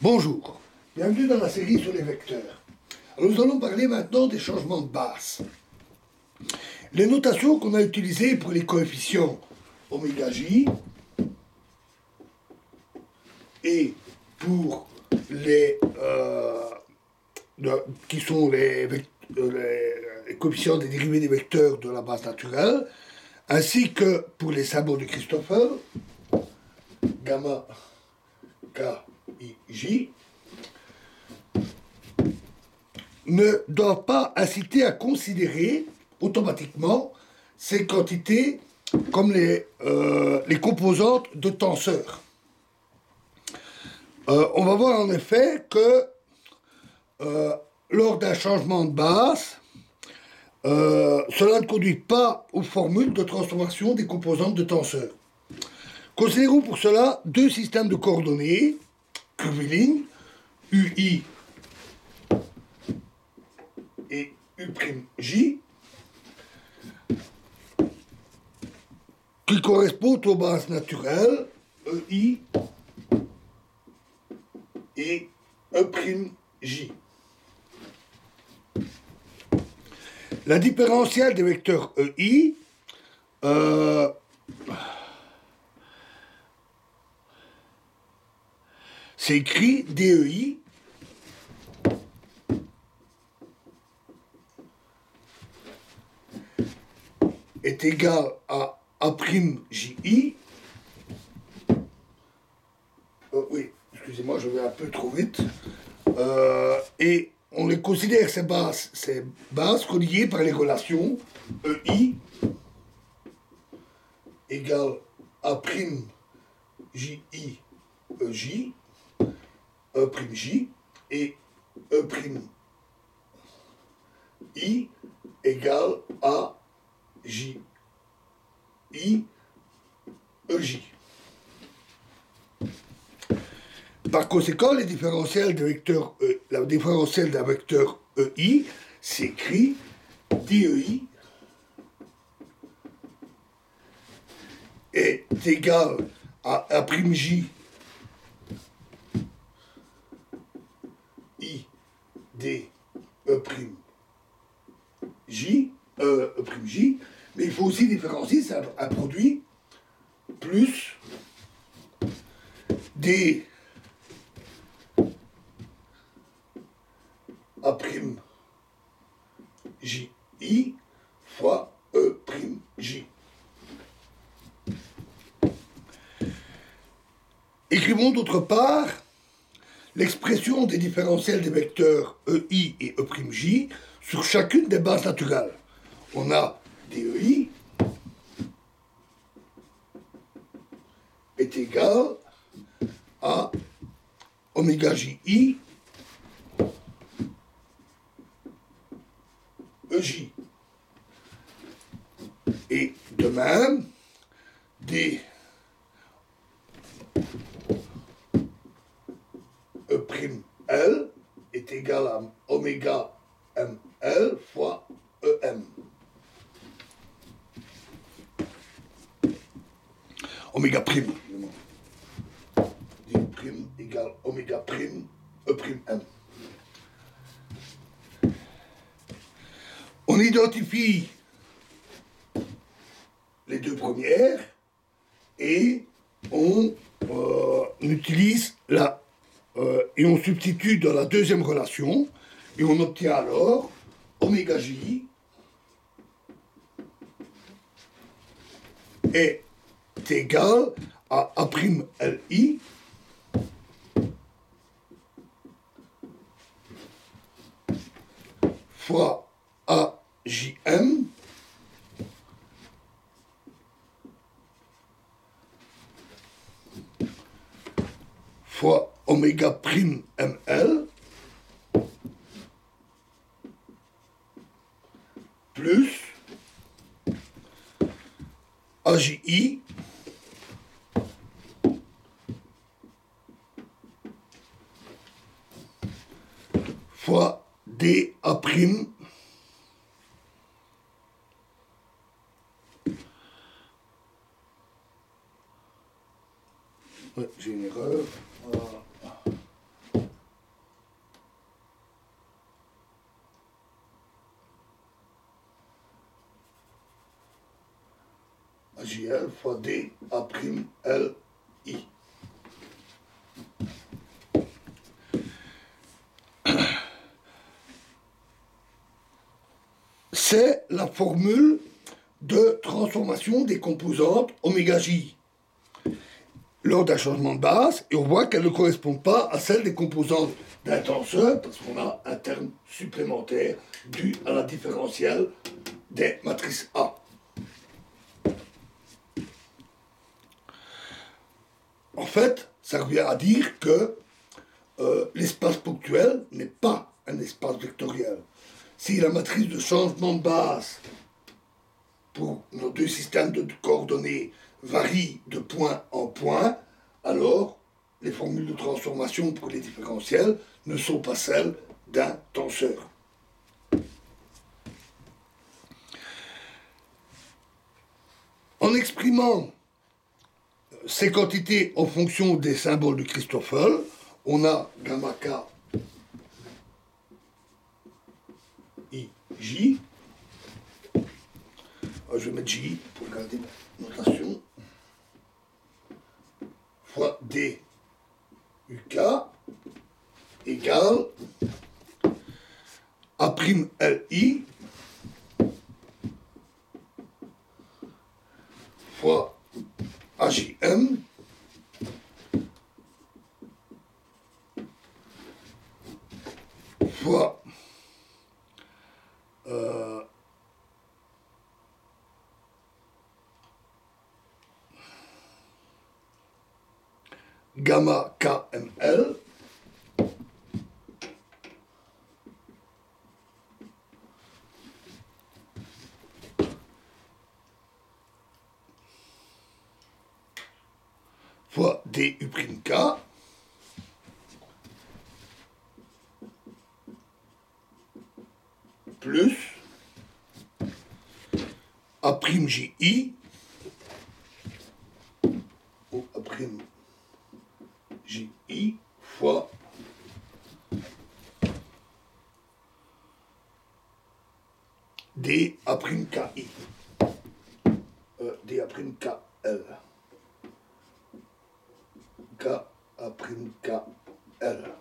Bonjour, bienvenue dans la série sur les vecteurs. Alors, nous allons parler maintenant des changements de base. Les notations qu'on a utilisées pour les coefficients oméga j et pour les qui sont les coefficients des dérivés des vecteurs de la base naturelle, ainsi que pour les symboles de Christoffel, gamma k i j, ne doivent pas inciter à considérer automatiquement ces quantités comme les composantes de tenseurs. On va voir en effet que lors d'un changement de base, cela ne conduit pas aux formules de transformation des composantes de tenseurs. Considérons pour cela deux systèmes de coordonnées curviligne, UI et U'J, qui correspondent aux bases naturelles EI et E'J. La différentielle des vecteurs EI c'est écrit DEI est égal à A'Ji. Oui, excusez-moi, je vais un peu trop vite. Et on les considère ces bases reliées par les relations EI égale A'Ji EJ, E'J et E'I égale à J, I, EJ. Par conséquent, les différentiels de vecteurs, la différentielle d'un vecteur EI s'écrit DEI est égal à A'J I D E'J, mais il faut aussi différencier un produit plus des A'Ji fois E'J. Écrivons d'autre part l'expression des différentiels des vecteurs EI et E'J sur chacune des bases naturelles. On a DEI est égal à oméga JI EJ. Et de même, D E'L est égal à oméga ML fois EM. Oméga prime. D prime égale oméga prime E'M. On identifie les deux premières et on utilise et on substitue dans la deuxième relation et on obtient alors oméga J est égal à A'Li fois AJM fois oméga prime ML plus AJI fois DA prime j'ai une erreur. AJL fois D A prime L I. C'est la formule de transformation des composantes oméga J lors d'un changement de base, et on voit qu'elle ne correspond pas à celle des composantes d'un tenseur, parce qu'on a un terme supplémentaire dû à la différentielle des matrices A. En fait, ça revient à dire que l'espace ponctuel n'est pas un espace vectoriel. Si la matrice de changement de base pour nos deux systèmes de coordonnées varie de point en point, alors les formules de transformation pour les différentiels ne sont pas celles d'un tenseur. En exprimant ces quantités en fonction des symboles de Christoffel, on a gamma k I J. Je vais mettre J pour garder ma notation. Fois D UK égale A' LI fois AJM fois gamma KML fois DU'K plus A'JI ou A'JI fois DA'KI DA'KL KA'KL.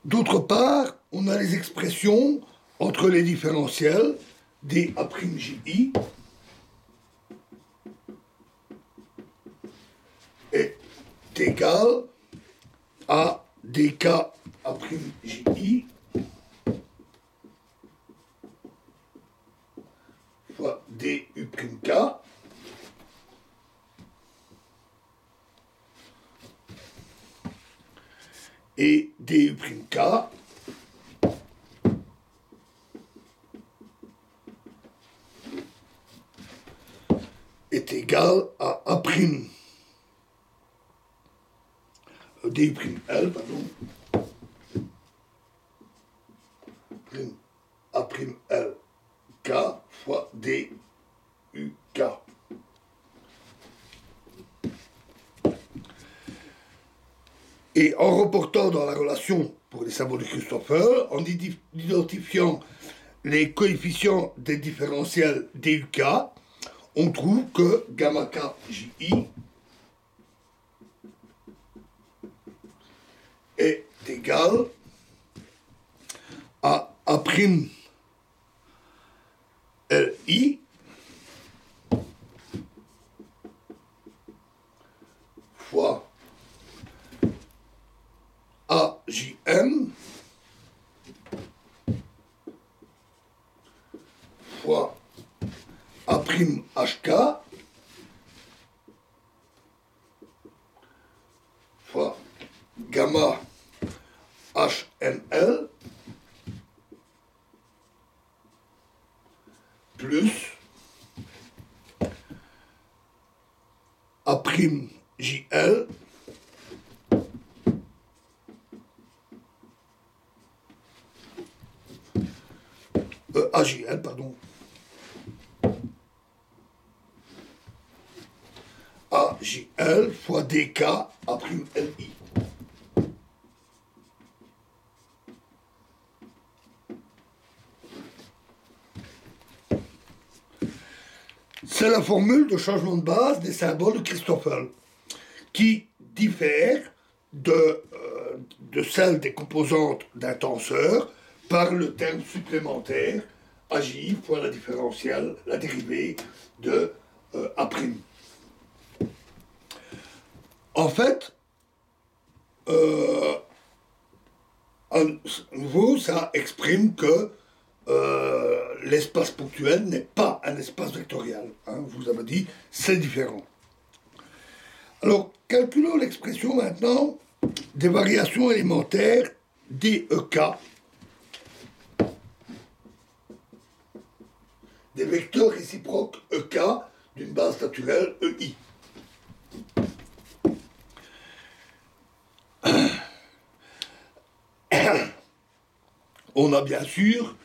D'autre part, on a les expressions entre les différentiels DA'JI est égal à DK'A'JI fois DU'K et DU'K est égal à A'. DU'L, pardon, A'L K fois DUK. Et en reportant dans la relation pour les symboles de Christoffel, en identifiant les coefficients des différentiels DUK, on trouve que gamma KJI est égal à A'LI fois AJM fois A'HK fois gamma HML plus A'JL AJL, pardon, AJL fois DK A'LI. C'est la formule de changement de base des symboles de Christoffel, qui diffère de celle des composantes d'un tenseur par le terme supplémentaire AJ fois la différentielle, la dérivée de A'. En fait, à nouveau, ça exprime que l'espace ponctuel n'est pas un espace vectoriel. Hein, je vous avais dit, c'est différent. Alors, calculons l'expression maintenant des variations élémentaires DEK, des vecteurs réciproques EK d'une base naturelle EI. On a bien sûr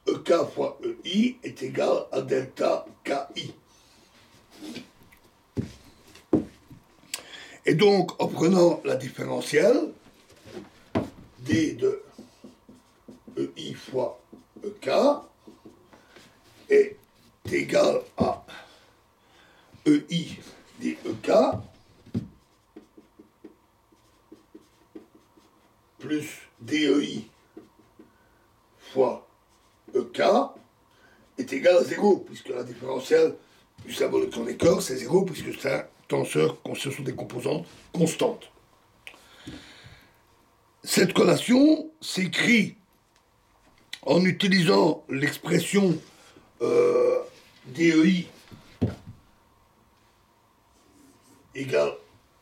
EK fois EI est égal à delta KI. Et donc, en prenant la différentielle, D de EI fois EK est égal à EI dEK plus DEI fois EK est égal à 0, puisque la différentielle du symbole de Kronecker, c'est 0, puisque c'est un tenseur, ce sont des composantes constantes. Cette collation s'écrit en utilisant l'expression DEI égale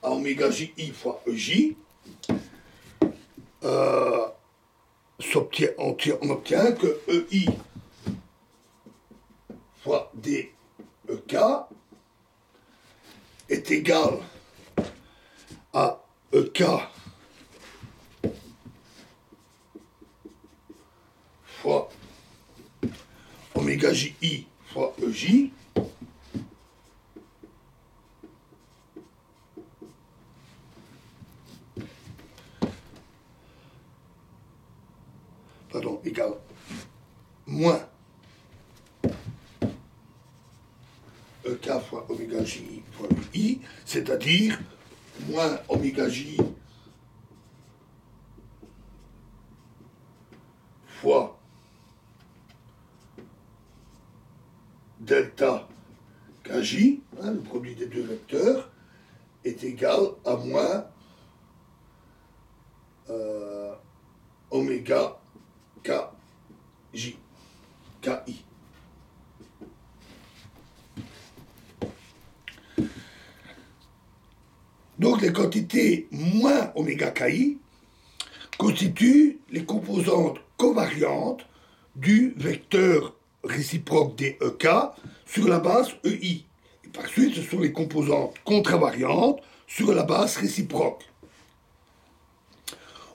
à oméga JI fois EJ. On obtient que EI fois DEK est égal à EK fois oméga JI fois EJ égale moins EK fois oméga J fois I, c'est-à-dire moins oméga J fois delta KJ, hein, le produit des deux vecteurs, est égal à moins oméga KJ, KI. Donc les quantités moins oméga KI constituent les composantes covariantes du vecteur réciproque des EK sur la base EI. Et par suite, ce sont les composantes contravariantes sur la base réciproque.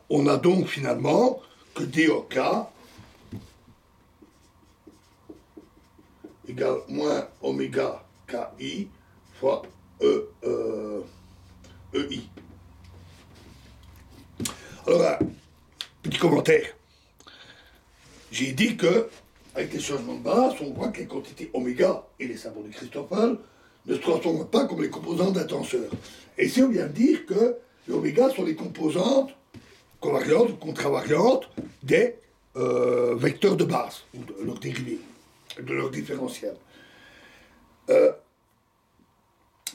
On a donc finalement que DOK égale moins oméga KI fois EI. Alors, un petit commentaire. J'ai dit que, avec les changements de base, on voit que les quantités oméga et les symboles de Christoffel ne se transforment pas comme les composantes d'un tenseur. Et ici, on vient de dire que les oméga sont les composantes covariantes ou contravariantes des vecteurs de base, ou de leurs dérivés, de leurs différentiels.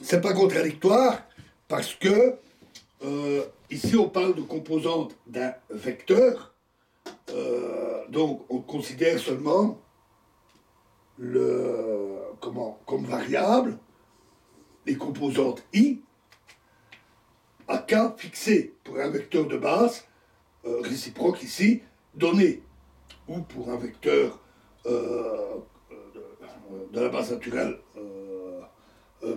C'est pas contradictoire parce que ici on parle de composantes d'un vecteur, donc on considère seulement comme variable les composantes i à k fixé pour un vecteur de base réciproque ici donné, ou pour un vecteur de la base naturelle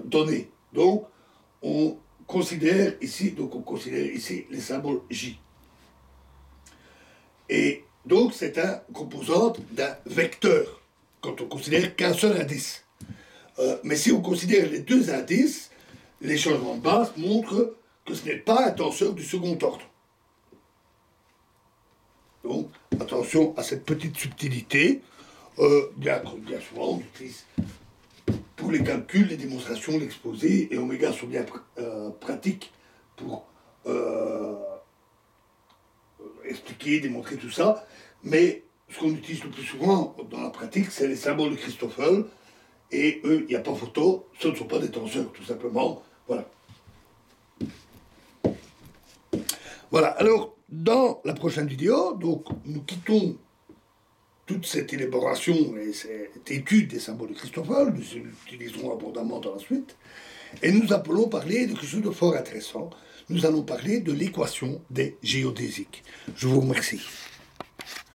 donné. Donc on considère ici les symboles J. Et donc c'est une composante d'un vecteur quand on considère qu'un seul indice. Mais si on considère les deux indices, les changements de base montrent que ce n'est pas un tenseur du second ordre. Donc attention à cette petite subtilité. Bien souvent, on utilise pour les calculs, les démonstrations, l'exposé, et oméga sont bien pratiques pour expliquer, démontrer tout ça. Mais ce qu'on utilise le plus souvent dans la pratique, c'est les symboles de Christoffel. Et eux, il n'y a pas photo, ce ne sont pas des tenseurs, tout simplement. Voilà. Voilà, alors, dans la prochaine vidéo, donc, nous quittons toute cette élaboration et cette étude des symboles de Christoffel, nous l'utiliserons abondamment dans la suite, et nous allons parler de quelque chose de fort intéressant. Nous allons parler de l'équation des géodésiques. Je vous remercie.